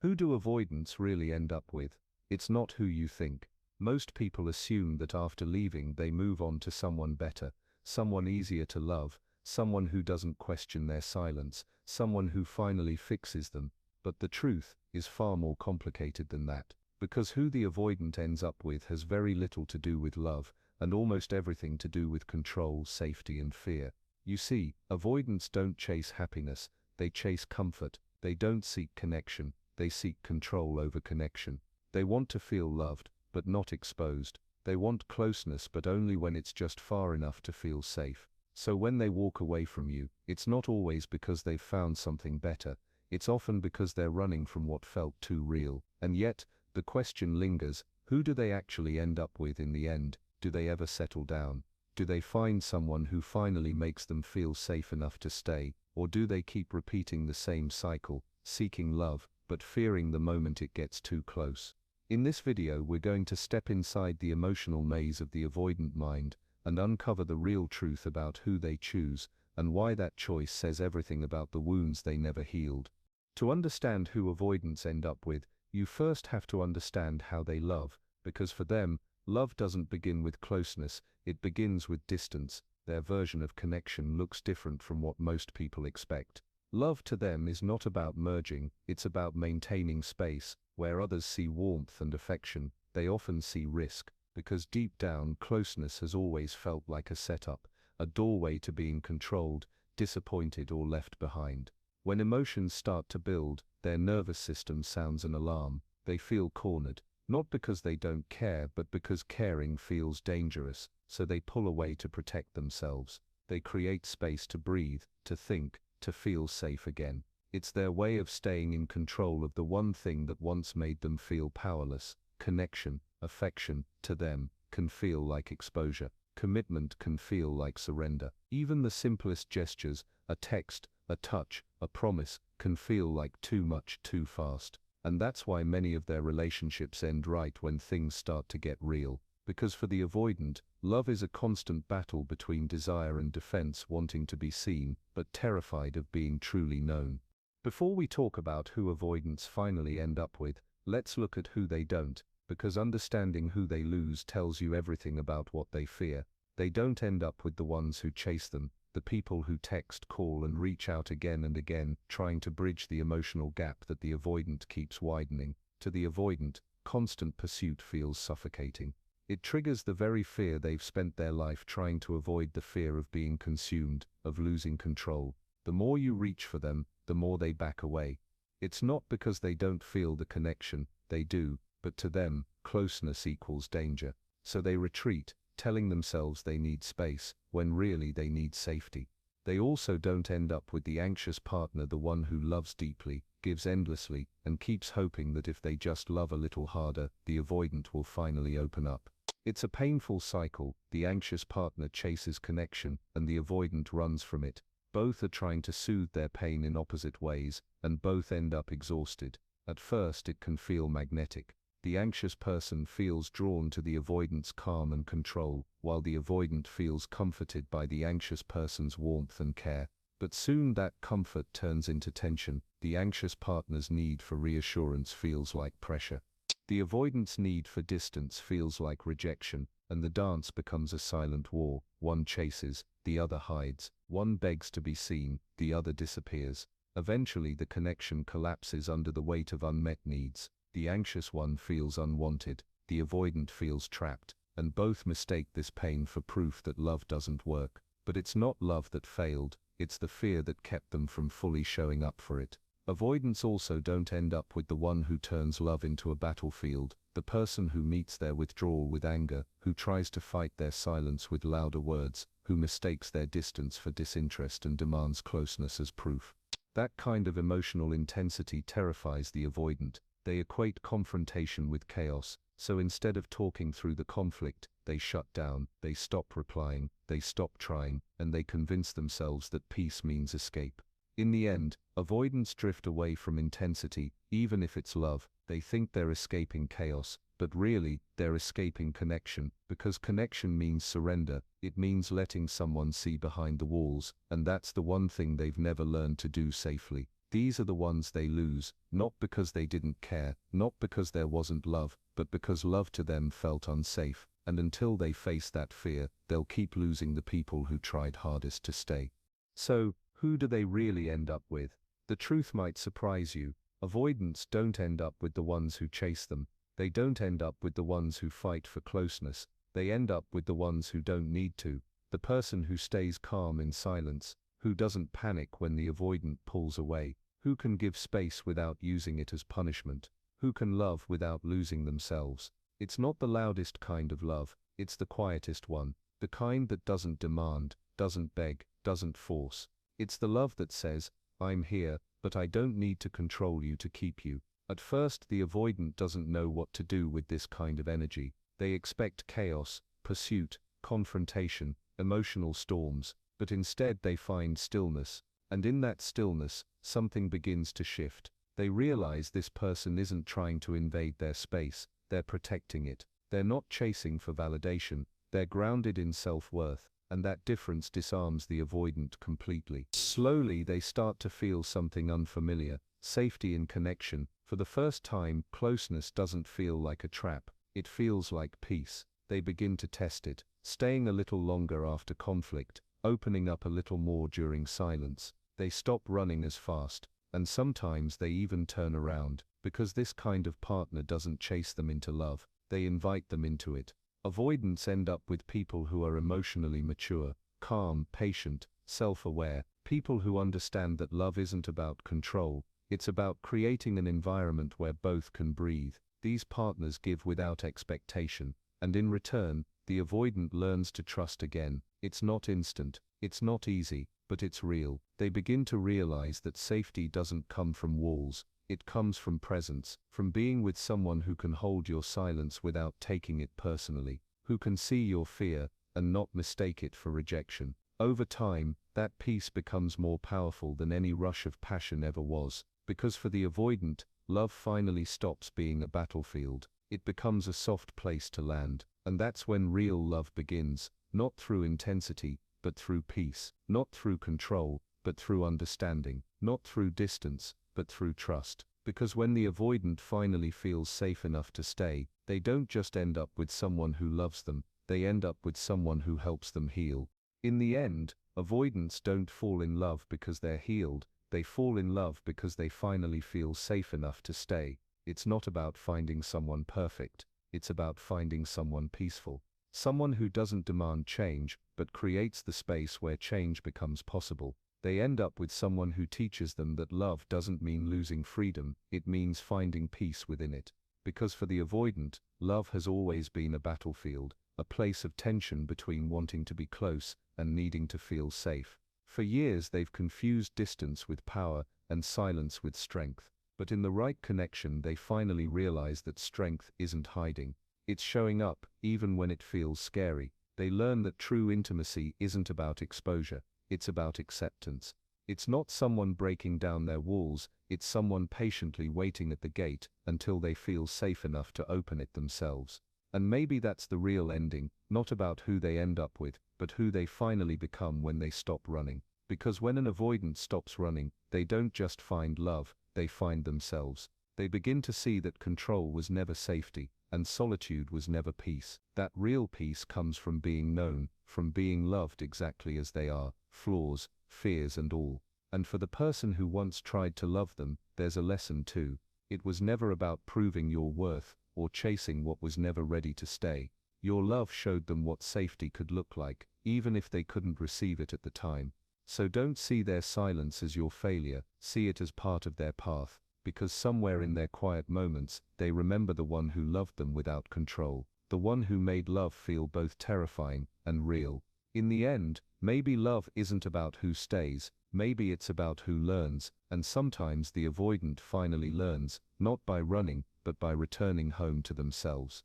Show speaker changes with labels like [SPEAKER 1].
[SPEAKER 1] Who do avoidants really end up with? It's not who you think. Most people assume that after leaving they move on to someone better, someone easier to love, someone who doesn't question their silence, someone who finally fixes them. But the truth is far more complicated than that. Because who the avoidant ends up with has very little to do with love, and almost everything to do with control, safety and fear. You see, avoidants don't chase happiness, they chase comfort. They don't seek connection, they seek control over connection. They want to feel loved, but not exposed. They want closeness, but only when it's just far enough to feel safe. So when they walk away from you, it's not always because they've found something better. It's often because they're running from what felt too real. And yet, the question lingers, who do they actually end up with in the end? Do they ever settle down? Do they find someone who finally makes them feel safe enough to stay? Or do they keep repeating the same cycle, seeking love, but fearing the moment it gets too close? In this video we're going to step inside the emotional maze of the avoidant mind, and uncover the real truth about who they choose, and why that choice says everything about the wounds they never healed. To understand who avoidants end up with, you first have to understand how they love, because for them, love doesn't begin with closeness, it begins with distance. Their version of connection looks different from what most people expect. Love to them is not about merging, it's about maintaining space. Where others see warmth and affection, they often see risk, because deep down closeness has always felt like a setup, a doorway to being controlled, disappointed or left behind. When emotions start to build, their nervous system sounds an alarm. They feel cornered, not because they don't care, but because caring feels dangerous, so they pull away to protect themselves. They create space to breathe, to think, to feel safe again. It's their way of staying in control of the one thing that once made them feel powerless. Connection, affection, to them, can feel like exposure. Commitment can feel like surrender. Even the simplest gestures, a text, a touch, a promise, can feel like too much too fast. And that's why many of their relationships end right when things start to get real. Because for the avoidant, love is a constant battle between desire and defense, wanting to be seen, but terrified of being truly known. Before we talk about who avoidants finally end up with, let's look at who they don't, because understanding who they lose tells you everything about what they fear. They don't end up with the ones who chase them, the people who text, call and reach out again and again, trying to bridge the emotional gap that the avoidant keeps widening. To the avoidant, constant pursuit feels suffocating. It triggers the very fear they've spent their life trying to avoid, the fear of being consumed, of losing control. The more you reach for them, the more they back away. It's not because they don't feel the connection, they do, but to them, closeness equals danger. So they retreat, telling themselves they need space, when really they need safety. They also don't end up with the anxious partner, the one who loves deeply, gives endlessly, and keeps hoping that if they just love a little harder, the avoidant will finally open up. It's a painful cycle. The anxious partner chases connection, and the avoidant runs from it. Both are trying to soothe their pain in opposite ways, and both end up exhausted. At first it can feel magnetic. The anxious person feels drawn to the avoidant's calm and control, while the avoidant feels comforted by the anxious person's warmth and care. But soon that comfort turns into tension. The anxious partner's need for reassurance feels like pressure. The avoidant's need for distance feels like rejection, and the dance becomes a silent war. One chases, the other hides. One begs to be seen, the other disappears. Eventually the connection collapses under the weight of unmet needs. The anxious one feels unwanted, the avoidant feels trapped, and both mistake this pain for proof that love doesn't work. But it's not love that failed, it's the fear that kept them from fully showing up for it. Avoidants also don't end up with the one who turns love into a battlefield, the person who meets their withdrawal with anger, who tries to fight their silence with louder words, who mistakes their distance for disinterest and demands closeness as proof. That kind of emotional intensity terrifies the avoidant. They equate confrontation with chaos, so instead of talking through the conflict, they shut down, they stop replying, they stop trying, and they convince themselves that peace means escape. In the end, avoidants drift away from intensity. Even if it's love, they think they're escaping chaos, but really, they're escaping connection, because connection means surrender. It means letting someone see behind the walls, and that's the one thing they've never learned to do safely. These are the ones they lose, not because they didn't care, not because there wasn't love, but because love to them felt unsafe, and until they face that fear, they'll keep losing the people who tried hardest to stay. So, who do they really end up with? The truth might surprise you. Avoidants don't end up with the ones who chase them. They don't end up with the ones who fight for closeness. They end up with the ones who don't need to. The person who stays calm in silence, who doesn't panic when the avoidant pulls away, who can give space without using it as punishment, who can love without losing themselves. It's not the loudest kind of love, it's the quietest one, the kind that doesn't demand, doesn't beg, doesn't force. It's the love that says, I'm here, but I don't need to control you to keep you. At first, the avoidant doesn't know what to do with this kind of energy. They expect chaos, pursuit, confrontation, emotional storms, but instead they find stillness, and in that stillness, something begins to shift. They realize this person isn't trying to invade their space, they're protecting it. They're not chasing for validation, they're grounded in self-worth, and that difference disarms the avoidant completely. Slowly they start to feel something unfamiliar, safety in connection. For the first time, closeness doesn't feel like a trap, it feels like peace. They begin to test it, staying a little longer after conflict, opening up a little more during silence. They stop running as fast, and sometimes they even turn around, because this kind of partner doesn't chase them into love, they invite them into it. Avoidants end up with people who are emotionally mature, calm, patient, self-aware, people who understand that love isn't about control, it's about creating an environment where both can breathe. These partners give without expectation, and in return, the avoidant learns to trust again. It's not instant, it's not easy, but it's real. They begin to realize that safety doesn't come from walls, it comes from presence, from being with someone who can hold your silence without taking it personally, who can see your fear and not mistake it for rejection. Over time, that peace becomes more powerful than any rush of passion ever was, because for the avoidant, love finally stops being a battlefield. It becomes a soft place to land, and that's when real love begins, not through intensity, but through peace, not through control, but through understanding, not through distance, but through trust. Because when the avoidant finally feels safe enough to stay, they don't just end up with someone who loves them, they end up with someone who helps them heal. In the end, avoidants don't fall in love because they're healed, they fall in love because they finally feel safe enough to stay. It's not about finding someone perfect, it's about finding someone peaceful. Someone who doesn't demand change, but creates the space where change becomes possible. They end up with someone who teaches them that love doesn't mean losing freedom, it means finding peace within it. Because for the avoidant, love has always been a battlefield, a place of tension between wanting to be close and needing to feel safe. For years they've confused distance with power and silence with strength. But in the right connection they finally realize that strength isn't hiding. It's showing up, even when it feels scary. They learn that true intimacy isn't about exposure, it's about acceptance. It's not someone breaking down their walls, it's someone patiently waiting at the gate until they feel safe enough to open it themselves. And maybe that's the real ending, not about who they end up with, but who they finally become when they stop running. Because when an avoidant stops running, they don't just find love, they find themselves. They begin to see that control was never safety, and solitude was never peace. That real peace comes from being known, from being loved exactly as they are, flaws, fears and all. And for the person who once tried to love them, there's a lesson too. It was never about proving your worth, or chasing what was never ready to stay. Your love showed them what safety could look like, even if they couldn't receive it at the time. So don't see their silence as your failure, see it as part of their path, because somewhere in their quiet moments, they remember the one who loved them without control, the one who made love feel both terrifying and real. In the end, maybe love isn't about who stays, maybe it's about who learns, and sometimes the avoidant finally learns, not by running, but by returning home to themselves.